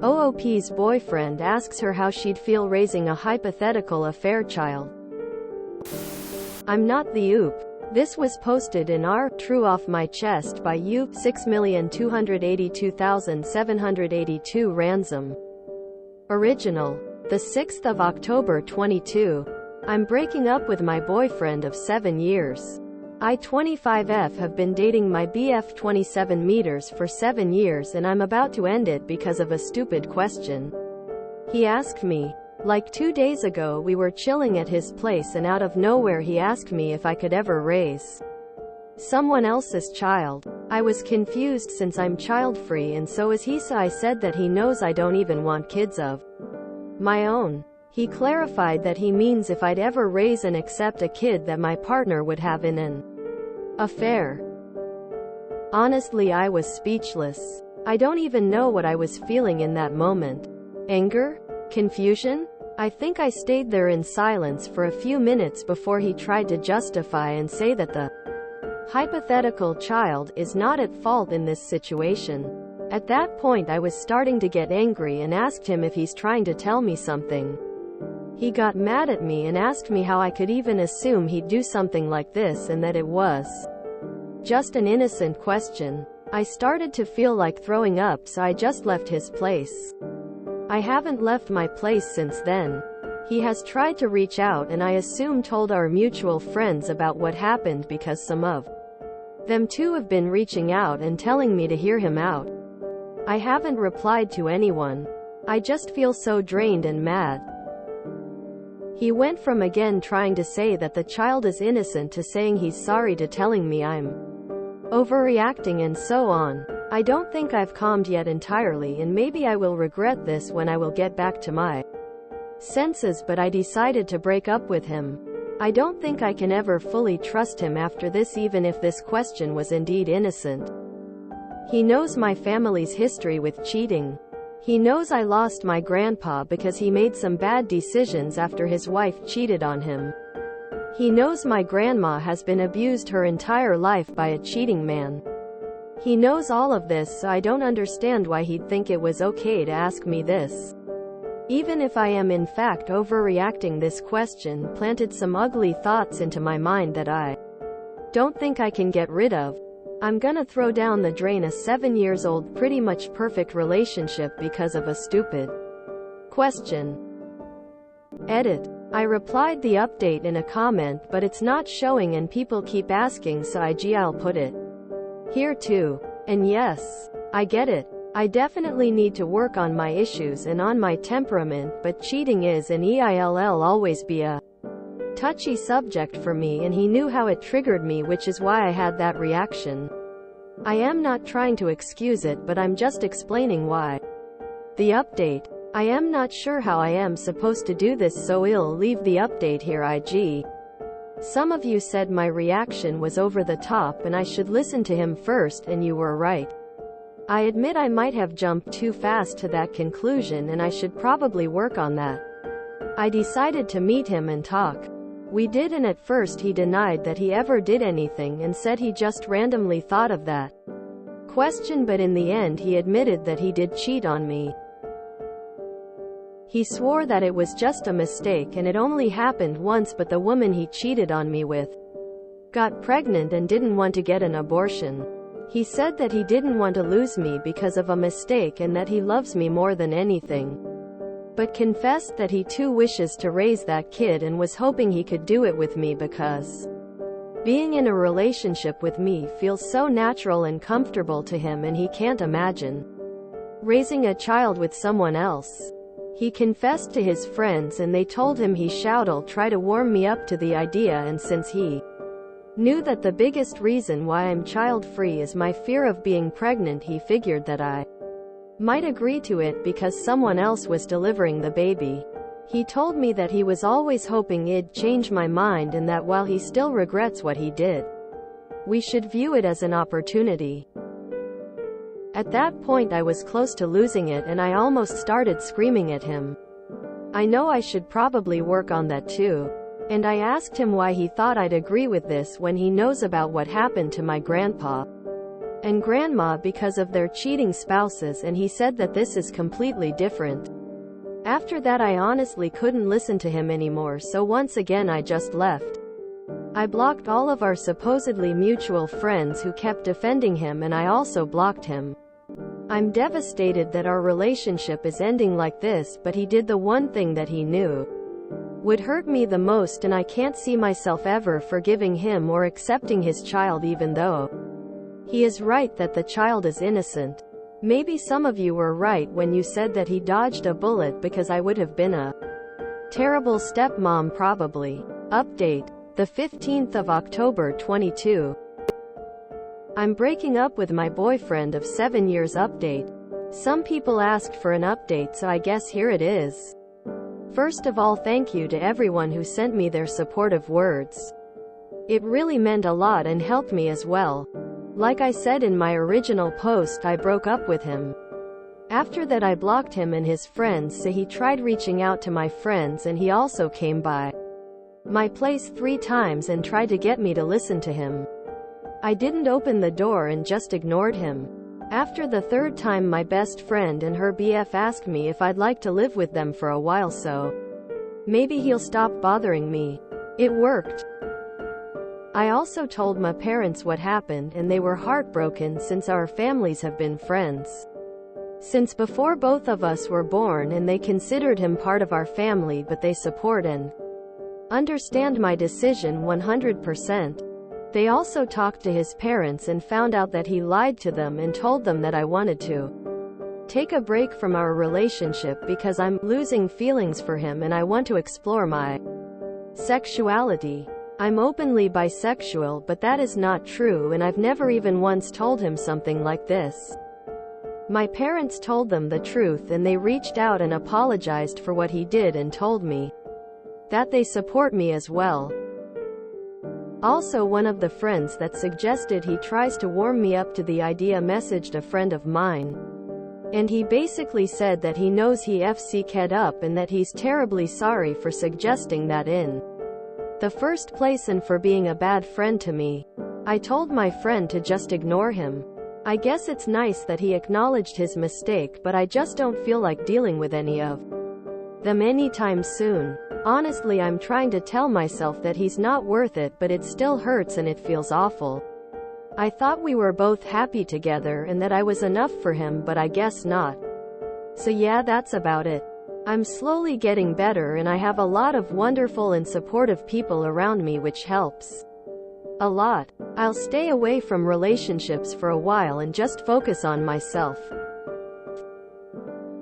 OOP's boyfriend asks her how she'd feel raising a hypothetical affair child. I'm not the OOP. This was posted in r True Off My Chest by you, 6,282,782 ransom. Original. The 6th of October 22. I'm breaking up with my boyfriend of 7 years. I 25F have been dating my BF 27 meters for 7 years and I'm about to end it because of a stupid question. He asked me. Like 2 days ago we were chilling at his place and out of nowhere he asked me if I could ever raise someone else's child. I was confused since I'm child-free and so is he, so I said that he knows I don't even want kids of my own. He clarified that he means if I'd ever raise and accept a kid that my partner would have in an affair. Honestly, I was speechless. I don't even know what I was feeling in that moment. Anger? Confusion? I think I stayed there in silence for a few minutes before he tried to justify and say that the hypothetical child is not at fault in this situation. At that point I was starting to get angry and asked him if he's trying to tell me something. He got mad at me and asked me how I could even assume he'd do something like this and that it was just an innocent question. I started to feel like throwing up, so I just left his place. I haven't left my place since then. He has tried to reach out and I assume told our mutual friends about what happened because some of them too have been reaching out and telling me to hear him out. I haven't replied to anyone. I just feel so drained and mad. He went from again trying to say that the child is innocent to saying he's sorry to telling me I'm overreacting and so on. I don't think I've calmed yet entirely and maybe I will regret this when I will get back to my senses, but I decided to break up with him. I don't think I can ever fully trust him after this, even if this question was indeed innocent. He knows my family's history with cheating. He knows I lost my grandpa because he made some bad decisions after his wife cheated on him. He knows my grandma has been abused her entire life by a cheating man. He knows all of this, so I don't understand why he'd think it was okay to ask me this. Even if I am in fact overreacting, this question planted some ugly thoughts into my mind that I don't think I can get rid of. I'm gonna throw down the drain a 7 years old pretty much perfect relationship because of a stupid question. Edit. I replied the update in a comment, but it's not showing and people keep asking, so I'll put it here too. And yes, I get it. I definitely need to work on my issues and on my temperament, but cheating is and will always be a touchy subject for me, and he knew how it triggered me, which is why I had that reaction. I am not trying to excuse it, but I'm just explaining why. The update. I am not sure how I am supposed to do this, so I'll leave the update here. Some of you said my reaction was over the top and I should listen to him first, and you were right. I admit I might have jumped too fast to that conclusion and I should probably work on that. I decided to meet him and talk. We did, and at first he denied that he ever did anything and said he just randomly thought of that question, but in the end he admitted that he did cheat on me. He swore that it was just a mistake and it only happened once, but the woman he cheated on me with got pregnant and didn't want to get an abortion. He said that he didn't want to lose me because of a mistake and that he loves me more than anything, but confessed that he too wishes to raise that kid and was hoping he could do it with me because being in a relationship with me feels so natural and comfortable to him and he can't imagine raising a child with someone else. He confessed to his friends and they told him he should'll try to warm me up to the idea, and since he knew that the biggest reason why I'm child-free is my fear of being pregnant, he figured that I might agree to it because someone else was delivering the baby. He told me that he was always hoping it'd change my mind and that while he still regrets what he did, we should view it as an opportunity. At that point I was close to losing it and I almost started screaming at him. I know I should probably work on that too. And I asked him why he thought I'd agree with this when he knows about what happened to my grandpa. and grandma because of their cheating spouses, and he said that this is completely different. After that I honestly couldn't listen to him anymore, so once again I just left. I blocked all of our supposedly mutual friends who kept defending him, and I also blocked him. I'm devastated that our relationship is ending like this, but he did the one thing that he knew would hurt me the most, and I can't see myself ever forgiving him or accepting his child, even though he is right that the child is innocent. Maybe some of you were right when you said that he dodged a bullet, because I would have been a terrible stepmom probably. Update. The 15th of October 22. I'm breaking up with my boyfriend of 7 years. Update. Some people asked for an update, so I guess here it is. First of all, thank you to everyone who sent me their supportive words. It really meant a lot and helped me as well. Like I said in my original post, I broke up with him. After that I blocked him and his friends, so he tried reaching out to my friends, and he also came by my place 3 times and tried to get me to listen to him. I didn't open the door and just ignored him. After the 3rd time, my best friend and her BF asked me if I'd like to live with them for a while, so maybe he'll stop bothering me. It worked. I also told my parents what happened, and they were heartbroken since our families have been friends since before both of us were born, and they considered him part of our family, but they support and understand my decision 100%. They also talked to his parents and found out that he lied to them and told them that I wanted to take a break from our relationship because I'm losing feelings for him and I want to explore my sexuality. I'm openly bisexual, but that is not true, and I've never even once told him something like this. My parents told them the truth, and they reached out and apologized for what he did and told me that they support me as well. Also, one of the friends that suggested he tries to warm me up to the idea messaged a friend of mine, and he basically said that he knows he FCK'd up and that he's terribly sorry for suggesting that in the first place and for being a bad friend to me. I told my friend to just ignore him. I guess it's nice that he acknowledged his mistake, but I just don't feel like dealing with any of them anytime soon. Honestly, I'm trying to tell myself that he's not worth it, but it still hurts and it feels awful. I thought we were both happy together and that I was enough for him, but I guess not. So yeah, that's about it. I'm slowly getting better and I have a lot of wonderful and supportive people around me, which helps a lot. I'll stay away from relationships for a while and just focus on myself.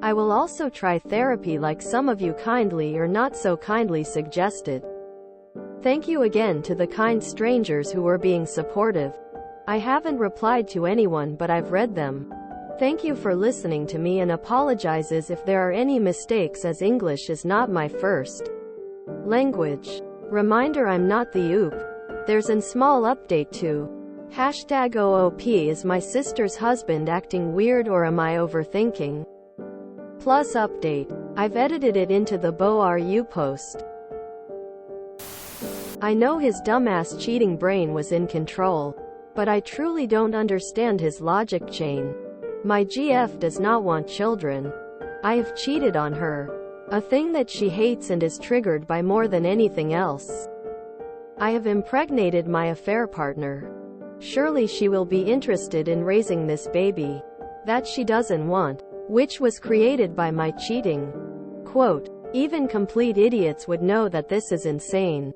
I will also try therapy like some of you kindly or not so kindly suggested. Thank you again to the kind strangers who were being supportive. I haven't replied to anyone, but I've read them. Thank you for listening to me, and apologizes if there are any mistakes, as English is not my first language. Reminder, I'm not the oop. There's a small update too. #OOP, is my sister's husband acting weird or am I overthinking? Plus update. I've edited it into the BoRU post. I know his dumbass cheating brain was in control, but I truly don't understand his logic chain. My GF does not want children. I have cheated on her, a thing that she hates and is triggered by more than anything else. I have impregnated my affair partner. Surely she will be interested in raising this baby that she doesn't want, which was created by my cheating. Quote, even complete idiots would know that this is insane.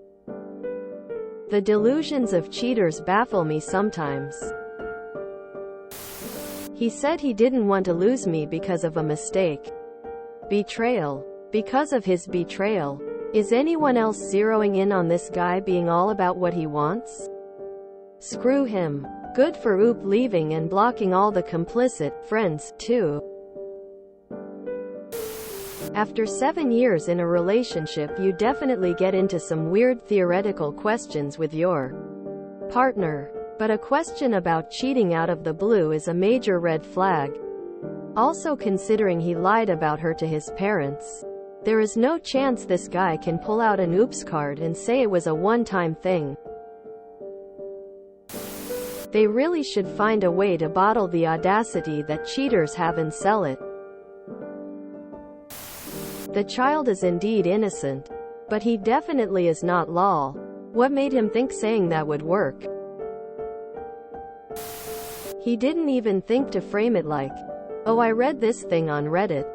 The delusions of cheaters baffle me sometimes. He said he didn't want to lose me because of a mistake. Betrayal. Because of his betrayal. Is anyone else zeroing in on this guy being all about what he wants? Screw him. Good for Oop leaving and blocking all the complicit friends, too. After 7 years in a relationship, you definitely get into some weird theoretical questions with your partner. But a question about cheating out of the blue is a major red flag. Also, considering he lied about her to his parents, there is no chance this guy can pull out an oops card and say it was a one-time thing. They really should find a way to bottle the audacity that cheaters have and sell it. The child is indeed innocent, but he definitely is not lol. What made him think saying that would work? He didn't even think to frame it like, "Oh, I read this thing on Reddit.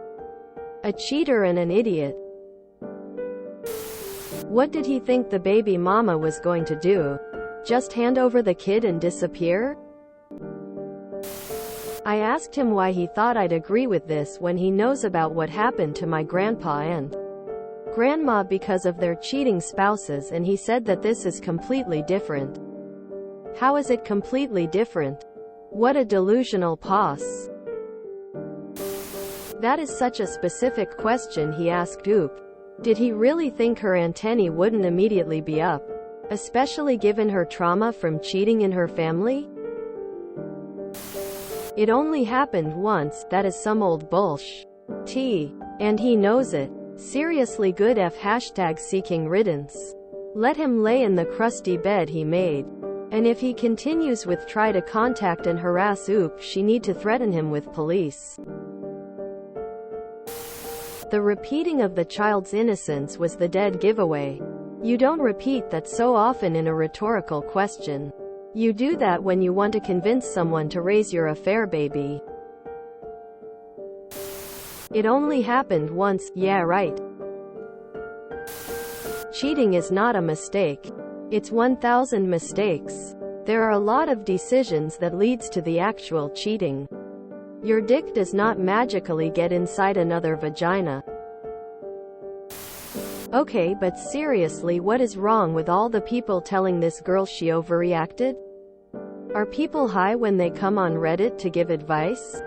A cheater and an idiot." What did he think the baby mama was going to do? Just hand over the kid and disappear? I asked him why he thought I'd agree with this when he knows about what happened to my grandpa and grandma because of their cheating spouses, and he said that this is completely different. How is it completely different? What a delusional posse. That is such a specific question he asked. Oop. Did he really think her antennae wouldn't immediately be up? Especially given her trauma from cheating in her family? It only happened once, that is some old bullsh. And he knows it. Seriously, good F # seeking riddance. Let him lay in the crusty bed he made. And if he continues with try to contact and harass she need to threaten him with police. The repeating of the child's innocence was the dead giveaway. You don't repeat that so often in a rhetorical question. You do that when you want to convince someone to raise your affair baby. It only happened once, yeah right. Cheating is not a mistake. It's 1,000 mistakes. There are a lot of decisions that leads to the actual cheating. Your dick does not magically get inside another vagina. Okay, but seriously, what is wrong with all the people telling this girl she overreacted? Are people high when they come on Reddit to give advice?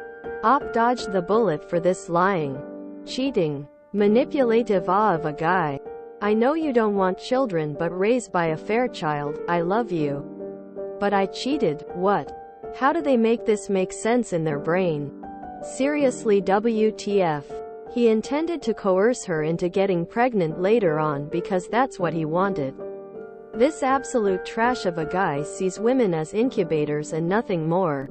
Dodged the bullet for this lying, cheating, manipulative of a guy. I know you don't want children but raised by a fair child, I love you. But I cheated, what? How do they make this make sense in their brain? Seriously, WTF. He intended to coerce her into getting pregnant later on because that's what he wanted. This absolute trash of a guy sees women as incubators and nothing more.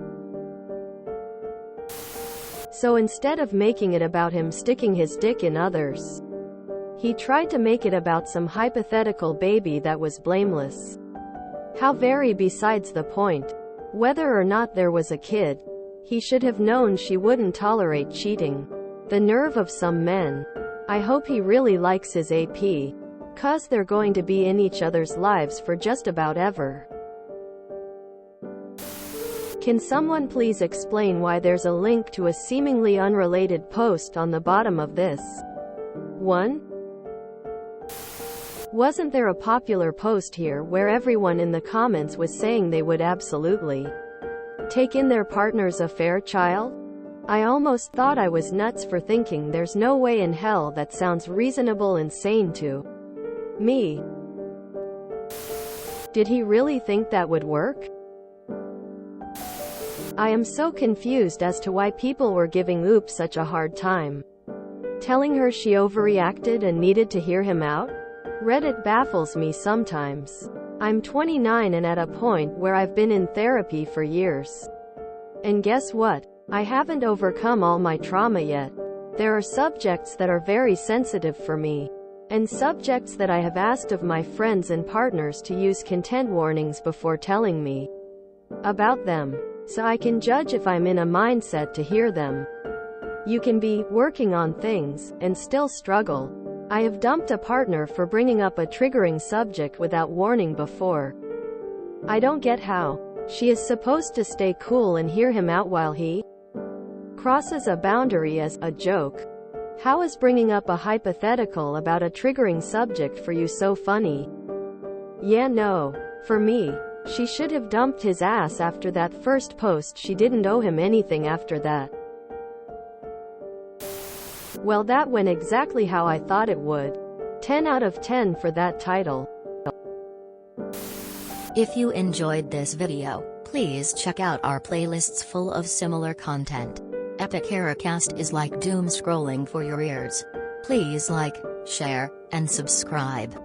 So instead of making it about him sticking his dick in others, he tried to make it about some hypothetical baby that was blameless. How very besides the point. Whether or not there was a kid, he should have known she wouldn't tolerate cheating. The nerve of some men. I hope he really likes his AP. 'Cause they're going to be in each other's lives for just about ever. Can someone please explain why there's a link to a seemingly unrelated post on the bottom of this? 1. Wasn't there a popular post here where everyone in the comments was saying they would absolutely take in their partner's affair child? I almost thought I was nuts for thinking there's no way in hell that sounds reasonable and sane to me. Did he really think that would work? I am so confused as to why people were giving such a hard time. Telling her she overreacted and needed to hear him out? Reddit baffles me sometimes. I'm 29 and at a point where I've been in therapy for years. And guess what? I haven't overcome all my trauma yet. There are subjects that are very sensitive for me. And subjects that I have asked of my friends and partners to use content warnings before telling me about them, so I can judge if I'm in a mindset to hear them. You can be working on things and still struggle. I have dumped a partner for bringing up a triggering subject without warning before. I don't get how she is supposed to stay cool and hear him out while he crosses a boundary as a joke. How is bringing up a hypothetical about a triggering subject for you so funny? Yeah, no. For me, she should have dumped his ass after that first post. She didn't owe him anything after that. Well, that went exactly how I thought it would. 10 out of 10 for that title. If you enjoyed this video, please check out our playlists full of similar content. Epic Haircast is like doom scrolling for your ears. Please like, share, and subscribe.